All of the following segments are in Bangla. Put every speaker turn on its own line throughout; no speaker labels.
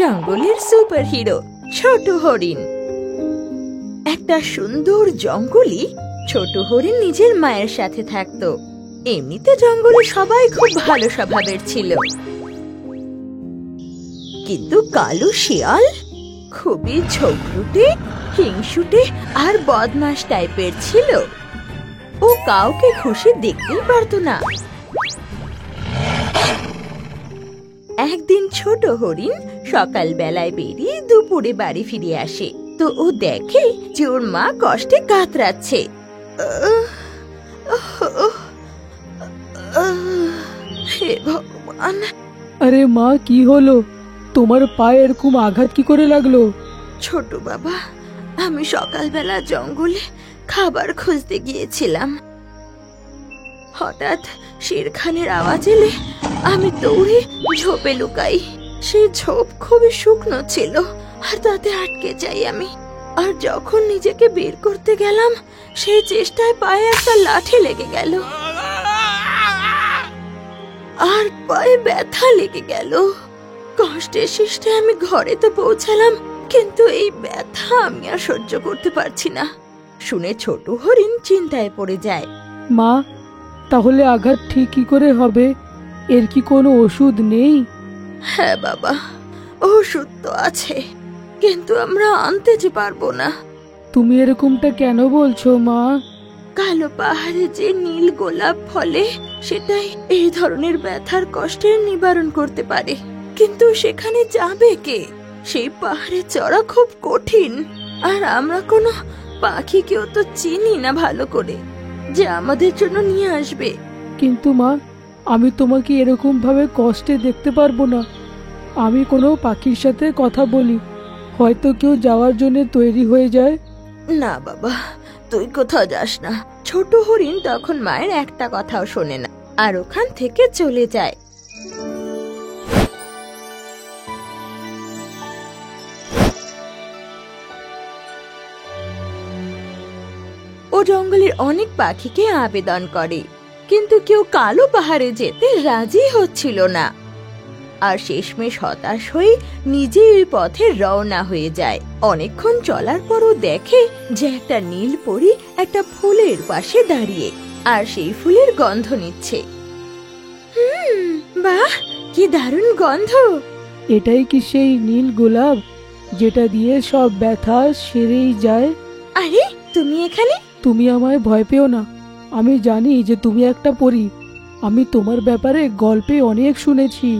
জঙ্গলের সুপার হিরো ছোট হরিণ। একটা সুন্দর জঙ্গলে ছোট হরিণ নিজের মায়ের সাথে থাকতো। এমনিতে জঙ্গলে সবাই খুব ভালো স্বভাবের ছিল, কিন্তু কালো শিয়াল খুবই ঝগড়ুটে, হিংসুটে আর বদমাশ টাইপের ছিল। ও কাউকে খুশি দেখতেই পারতো না। একদিন ছোট হরিণ সকালবেলায় বেরিয়ে দুপুরে বাড়ি ফিরে আসে। তো ও দেখে যে ওর মা কষ্টে কাতরাচ্ছে। হে ভগবান!
আরে মা, কি হলো? তোমার পায়ে এরকম আঘাত কি করে লাগলো?
ছোট বাবা, আমি সকালবেলা জঙ্গলে খাবার খুঁজতে গিয়েছিলাম। হঠাৎ শেরখানের আওয়াজ এলে আমি দৌড়ে ঝোপে লুকাই। সেই ঝোপ খুবই শুকনো ছিল আর তাতে আটকে যাই আমি। আর যখন নিজেকে বের করতে গেলাম, সেই চেষ্টায় পায়ে একটা লাঠি লেগে গেল আর পায়ে ব্যথা লেগে গেল। কষ্টে শিষ্টে আমি ঘরে তো পৌঁছালাম, কিন্তু এই ব্যথা আমি আর সহ্য করতে পারছি না। শুনে ছোট হরিণ চিন্তায় পড়ে যায়।
মা, তাহলে আঘাত ঠিক কি করে হবে? এর কি কোনো ওষুধ নেই?
হ্যাঁ বাবা, ওষুধ তো আছে, কিন্তু আমরা আনতে যে পারবো না।
তুমি এরকমটা কেন বলছো মা?
কালো পাহাড়ে যে নীল গোলাপ ফলে, সেটাই এই ধরনের ব্যথার কষ্টের নিবারণ করতে পারে। কিন্তু সেখানে যাবে কে? সেই পাহাড়ে চড়া খুব কঠিন, আর আমরা কোনো পাখিকেও তো চিনি না ভালো করে যে আমাদের জন্য নিয়ে আসবে।
কিন্তু মা, আমি তোমাকে এরকম ভাবে কষ্টে দেখতে পারবো না। আমি কোনো পাখির সাথে কথা বলি, হয়তো কেউ যাওয়ার জন্য তৈরি হয়ে যায়।
না বাবা, তুই কোথাও যাস না। ছোট হরিণ তখন মায়ের একটা কথাও শোনে না আর ওখান থেকে চলে যায়। ও জঙ্গলের অনেক পাখিকে আবেদন করে, কিন্তু কেউ কালো পাহাড়ে যেতে রাজি হচ্ছিল না। আর শেষমেশ হতাশ হয়ে নিজেই ওই পথে রওনা হয়ে যায়। অনেকক্ষণ চলার পরও দেখে যে একটা নীল পরী একটা ফুলের পাশে দাঁড়িয়ে আর সেই ফুলের গন্ধ নিচ্ছে। বাহ, কি দারুণ গন্ধ!
এটাই কি সেই নীল গোলাপ যেটা দিয়ে সব ব্যথা সেরেই যায়?
আরে, তুমি এখানে?
তুমি আমায় ভয় পেও না। আমি জানি যে তুমি একটা পরী। আমি তোমার ব্যাপারে গল্পে অনেক শুনেছি।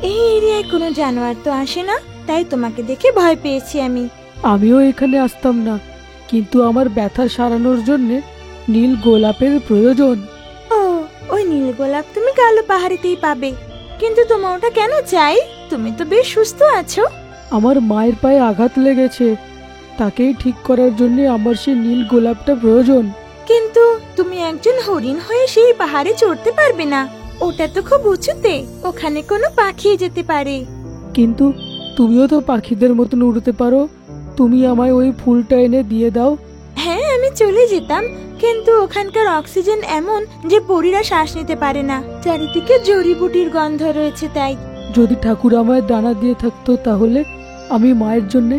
এই এরিয়ায় কোনো জানোয়ার তো আসে না, তাই তোমাকে দেখে ভয় পেয়েছি আমি।
আমিও এখানে আসতাম না, কিন্তু আমার ব্যথা সারানোর জন্য নীল গোলাপের প্রয়োজন।
ও, ওই নীল গোলাপ তুমি কালো পাহাড়িতেই পাবে, কিন্তু তোমার ওটা কেন চাই? তুমি তো বেশ সুস্থ আছো।
আমার মায়ের পায়ে আঘাত লেগেছে, তাকেই ঠিক করার জন্য আমার সেই নীল গোলাপটা প্রয়োজন।
কিন্তু তুমি একজন হরিণ হয়ে সেই পাহাড়ে চড়তে পারবে না, ওটা তো খুব উঁচুতে, ওখানে কোনো পাখি যেতে পারে।
কিন্তু তুমিও তো পাখিদের মতন উড়তে পারো, তুমি আমায় ওই ফুলটা এনে দিয়ে দাও।
হ্যাঁ, আমি চলে যেতাম, কিন্তু ওখানকার অক্সিজেন এমন যে পরীরা শ্বাস নিতে পারে না। চারিদিকে জড়িবুটির গন্ধ রয়েছে। তাই
যদি ঠাকুর আমায় ডানা দিয়ে থাকতো, তাহলে আমি মায়ের জন্যে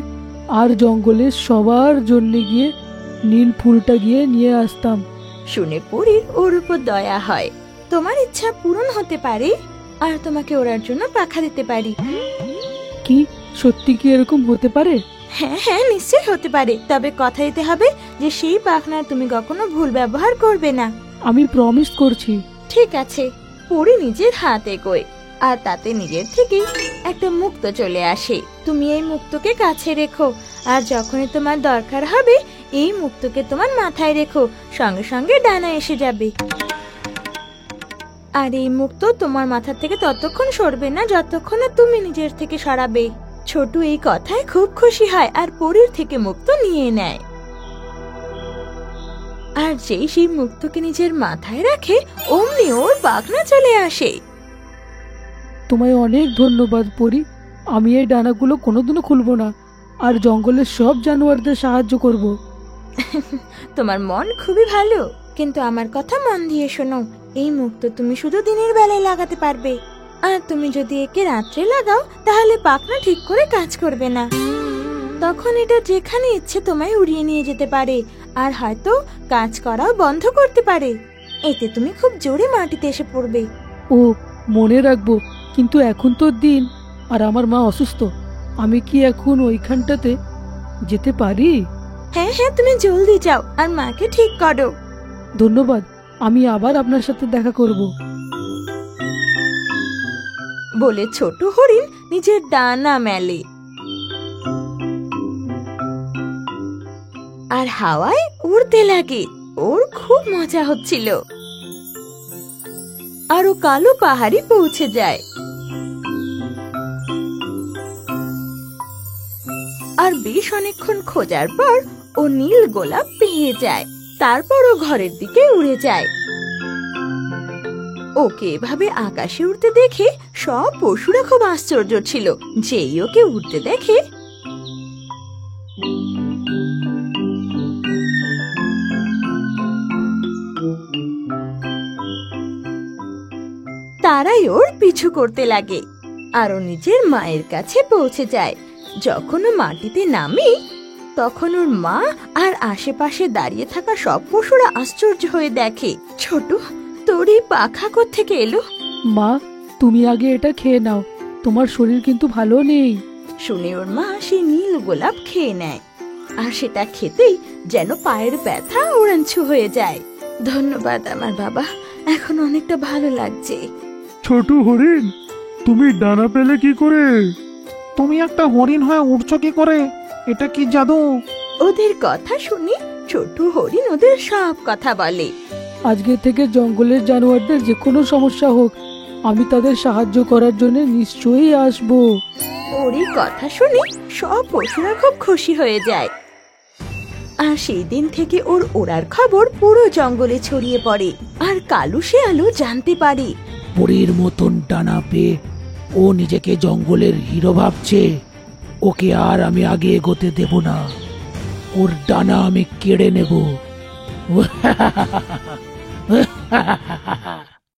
আর জঙ্গলের সবার জন্যে গিয়ে নীল ফুলটা গিয়ে নিয়ে আসতাম।
শুনে পরীর ওর উপর দয়া হয়। তোমার ইচ্ছা পূরণ হতে পারে, আর তোমাকে ওড়ার জন্য পাখা দিতে পারি।
কি সত্যি কি এরকম হতে পারে?
হ্যাঁ হ্যাঁ, নিশ্চয়ই হতে পারে, তবে কথা দিতে হবে যে সেই পাখনা তুমি কখনো ভুল ব্যবহার করবে না।
আমি প্রমিস করছি।
ঠিক আছে। পরী নিজের হাতে এগোয়, আর তাতে নিজের থেকে একটা মুক্ত চলে আসে। তুমি এই মুক্তকে কাছে রেখো, আর যখনই তোমার দরকার হবে এই মুক্তকে তোমার মাথায় রেখো, সঙ্গে সঙ্গে ডানা এসে যাবে। আর এই মুক্ত তোমার মাথা থেকে ততক্ষণ সরবে না যতক্ষণ না তুমি নিজের থেকে সরাবে। ছোট এই কথায় খুব খুশি হয় আর পরীর থেকে মুক্ত নিয়ে নেয়। আর যেই সেই মুক্তকে নিজের মাথায় রাখে, অমনি ওর পাখনা চলে আসে।
তোমায় অনেক ধন্যবাদ পরি। আমি এই ডানাগুলো কোনোদিনও খুলবো না, আর জঙ্গলের সব জানোয়ারদের সাহায্য করব।
তোমার মন খুবই ভালো, কিন্তু আমার কথা মন দিয়ে শোনো। এই মুক্ত তুমি শুধু দিনের বেলায় লাগাতে পারবে, আর তুমি যদি একে রাত্রে লাগাও তাহলে পাখনা ঠিক করে কাজ করবে না। তখন এটা যেখানে ইচ্ছে তোমায় উড়িয়ে নিয়ে যেতে পারে আর হয়তো কাজ করাও বন্ধ করতে পারে। এতে তুমি খুব জোরে মাটিতে এসে পড়বে।
ও, মনে রাখবো। কিন্তু এখন তো দিন আর আমার মা অসুস্থ, আমি কি এখন ওইখানটাতে যেতে পারি?
হ্যাঁ হ্যাঁ, তুমি জলদি যাও আর মাকে ঠিক করো।
ধন্যবাদ, আমি আবার আপনার সাথে দেখা করব।
বলে ছোট হরিণ নিজের ডানা মেলে আর হাওয়ায় উড়তে লাগে। ওর খুব মজা হচ্ছিল। আর ও কালো পাহাড়ে পৌঁছে যায়। আর বেশ অনেকক্ষণ খোঁজার পর ও নীল গোলাপ পেয়ে যায়। তারপর ও ঘরের দিকে উড়ে যায়। ওকে এভাবে আকাশে উড়তে দেখে সব পশুরা খুব আশ্চর্য ছিল। যেই ওকে উড়তে দেখে তারাই ওর পিছু করতে লাগে। আর ও নিজের মায়ের কাছে পৌঁছে যায়। যখন ও মাটিতে নামে তখন ওর মা আর আশেপাশে দাঁড়িয়ে থাকা সব পশুরা আশ্চর্য হয়ে দেখে, ছোট, তোর এই পাখা কোত্থেকে এলো?
মা, তুমি আগে এটা খেয়ে নাও, তোমার শরীর কিন্তু ভালো নেই।
শুনে ওর মা সেই নীল গোলাপ খেয়ে নেয়। আর সেটা খেতেই যেন পায়ের ব্যথা উড়াঞ্ছু হয়ে যায়। ধন্যবাদ আমার বাবা, এখন অনেকটা ভালো লাগছে।
ছোট হরিণ, তুমি ডানা পেলে কি করে?
তুমি একটা হরিণ হয়ে উঠছো কি করে? এটা কি জাদু?
ওদের কথা শুনে ছোট হরিণ ওদের সব কথা বলে।
আজকে থেকে জঙ্গলের জানোয়ারদের যে কোনো সমস্যা হোক, আমি তাদের সাহায্য করার জন্য নিশ্চয়ই আসবো।
ওর এই কথা শুনে সব পশুরা খুব খুশি হয়ে যায়। আর সেই দিন থেকে ওর ওড়ার খবর পুরো জঙ্গলে ছড়িয়ে পড়ে। আর কালু শেয়ালও জানতে পারে
পরীর মতন ডানা পেয়ে ও নিজেকে জঙ্গলের হিরো ভাবছে। ওকে আর আমি আগে এগোতে দেব না, ওর ডানা আমি কেড়ে নেব।